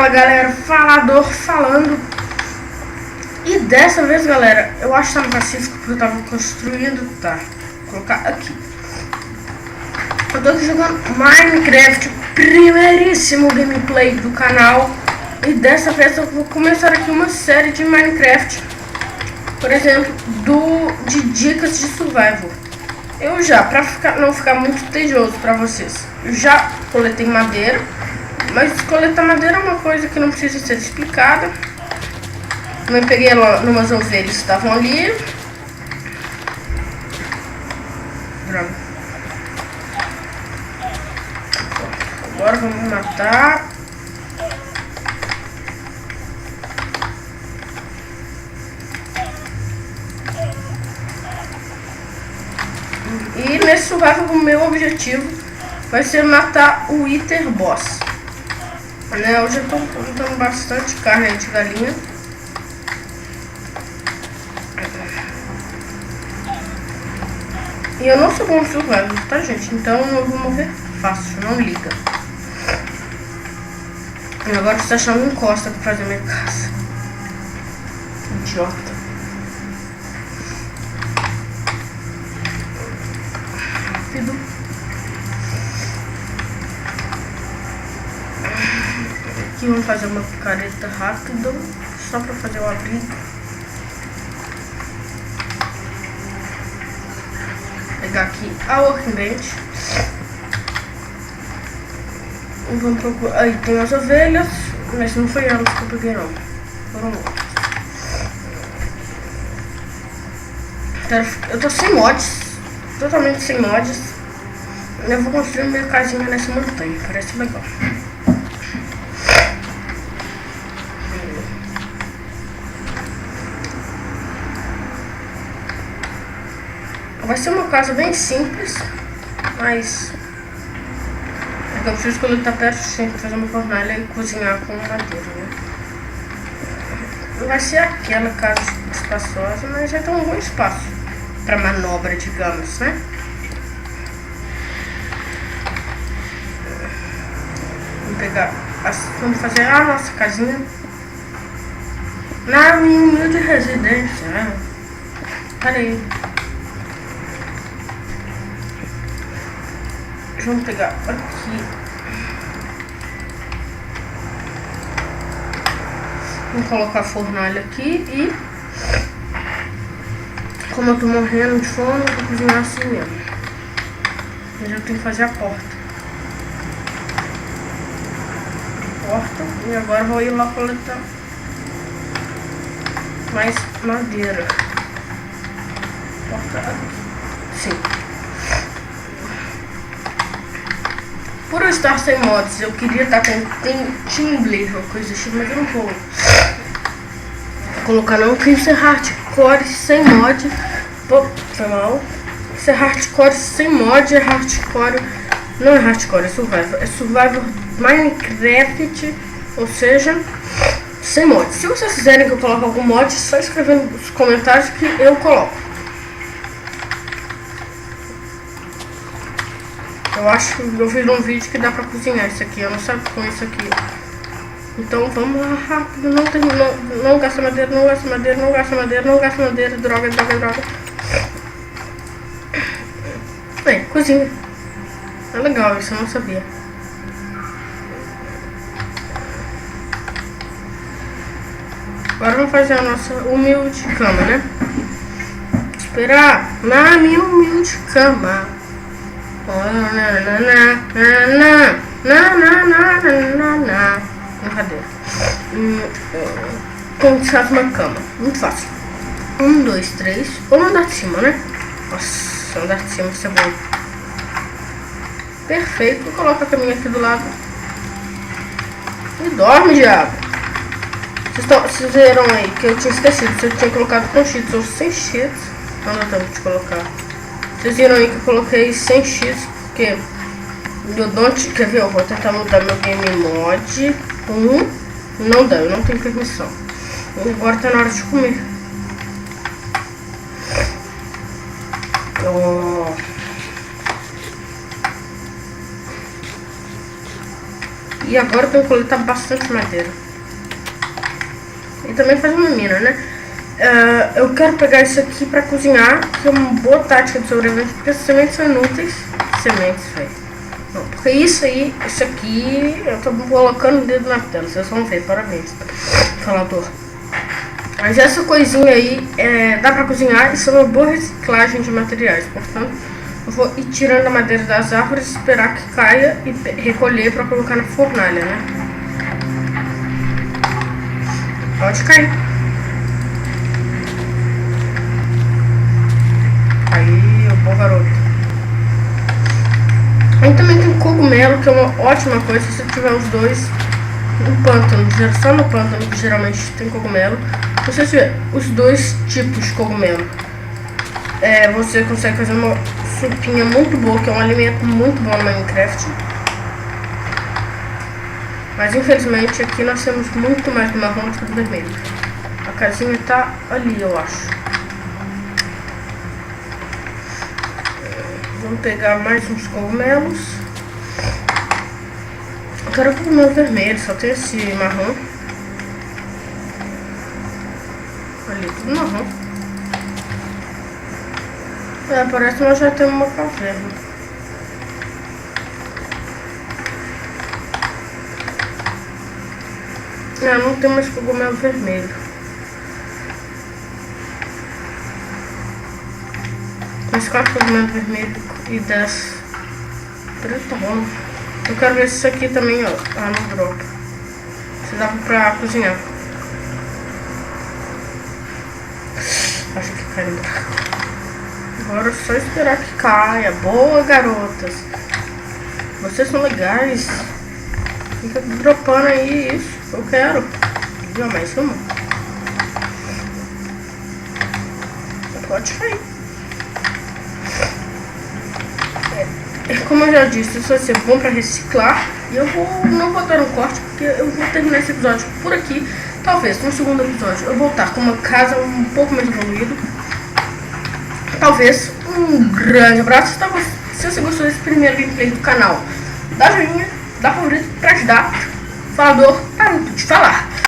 Fala galera, falador falando. E dessa vez galera, eu acho que tá no Pacífico porque eu tava construindo, tá? Vou colocar aqui. Eu tô aqui jogando Minecraft, primeiríssimo gameplay do canal. E dessa vez eu vou começar aqui uma série de Minecraft, por exemplo, de dicas de survival. Eu já, pra não ficar muito tedioso pra vocês, eu já coletei madeira. Mas coletar madeira é uma coisa que não precisa ser explicada. Também peguei ela numas ovelhas que estavam ali. Droga. Agora vamos matar. E nesse survival o meu objetivo vai ser matar o Wither Boss. Eu já tô juntando bastante carne de galinha. E eu não sou bom survival, tá gente? Então eu vou morrer fácil, não liga. E agora você achar uma encosta pra fazer minha casa. Idiota. Rápido. Aqui vamos fazer uma picareta rápida, só para fazer o abrigo. Pegar aqui a workbench. E vamos procurar. Aí tem as ovelhas, mas não foi elas que eu peguei não. Foram outras. Eu tô sem mods, totalmente sem mods. Eu vou construir minha casinha nessa montanha, parece legal. Vai ser uma casa bem simples, mas eu preciso coletar perto sempre, fazer uma fornalha e cozinhar com madeira, né? Vai ser aquela casa espaçosa, mas já tem um bom espaço para manobra, digamos, né? Vamos fazer a nossa casinha na minha humilde residência, né? Peraí. Vamos pegar aqui. Vamos colocar a fornalha aqui e... Como eu tô morrendo de fome, eu vou cozinhar assim mesmo. Mas eu tenho que fazer a porta. E agora vou ir lá coletar mais madeira. Porta aqui. Sim. Por eu estar sem mods, eu queria estar com Timber ou coisa assim, mas eu não vou colocar não, porque isso é hardcore sem mod. Pô, foi mal. Isso é hardcore sem mod, é hardcore. Não é hardcore, é survival. É survival Minecraft, ou seja, sem mod. Se vocês quiserem que eu coloque algum mod, é só escrever nos comentários que eu coloco. Eu acho que eu fiz um vídeo que dá pra cozinhar isso aqui, eu não sei com isso aqui. Então vamos lá rápido, não gasta madeira, não gasta madeira, não gasta madeira, não gasta madeira, droga. Bem, cozinha. É legal isso, eu não sabia. Agora vamos fazer a nossa humilde cama, né? Esperar na minha humilde cama. Brincadeira. Como se faz uma cama? Muito fácil. 1, 2, 3. Vamos andar de cima, né? Nossa, andar de cima, isso é bom. Perfeito. Vou colocar a caminha aqui do lado. E dorme, diabo. Vocês viram aí que eu tinha esquecido se eu tinha colocado com cheats ou sem cheats. Não dá tempo de colocar. Vocês viram aí que eu coloquei 100 x, porque eu não quer ver, eu vou tentar mudar meu game mod. Não dá, eu não tenho permissão. Agora tá na hora de comer. E agora eu tenho que coletar bastante madeira. E também faz uma mina, né? Eu quero pegar isso aqui pra cozinhar, que é uma boa tática de sobrevivência, porque as sementes são inúteis. Sementes, velho. Não, porque isso aqui, eu tô colocando o dedo na tela, vocês vão ver, parabéns, falador. Mas essa coisinha aí, dá pra cozinhar, isso é uma boa reciclagem de materiais, portanto, eu vou ir tirando a madeira das árvores, esperar que caia e recolher pra colocar na fornalha, né? Pode cair. Aí, o bom garoto. Aí também tem cogumelo, que é uma ótima coisa se você tiver os dois no pântano, só no pântano que geralmente tem cogumelo. Se você tiver os dois tipos de cogumelo, você consegue fazer uma sopinha muito boa, que é um alimento muito bom no Minecraft. Mas infelizmente aqui nós temos muito mais do marrom do que do vermelho. A casinha tá ali, eu acho. Vamos pegar mais uns cogumelos. Eu quero cogumelo vermelho, só tem esse marrom. Ali, tudo marrom. Parece que nós já temos uma caverna. Não tem mais cogumelo vermelho. Mas 4 cogumelos vermelhos e 10 preto rola. Eu quero ver se isso aqui também, ó, no drop. Se dá pra cozinhar. Acho que caiu. Agora é só esperar que caia. Boa, garotas. Vocês são legais. Fica dropando aí isso. Eu quero. Viu mais uma? Pode cair. Como eu já disse, isso vai ser bom pra reciclar. E eu não vou dar um corte, porque eu vou terminar esse episódio por aqui. Talvez no segundo episódio eu voltar com uma casa um pouco mais evoluída. Talvez. Um grande abraço. Se você gostou desse primeiro gameplay do canal, dá joinha, dá favorito pra ajudar. Falador, parou de falar.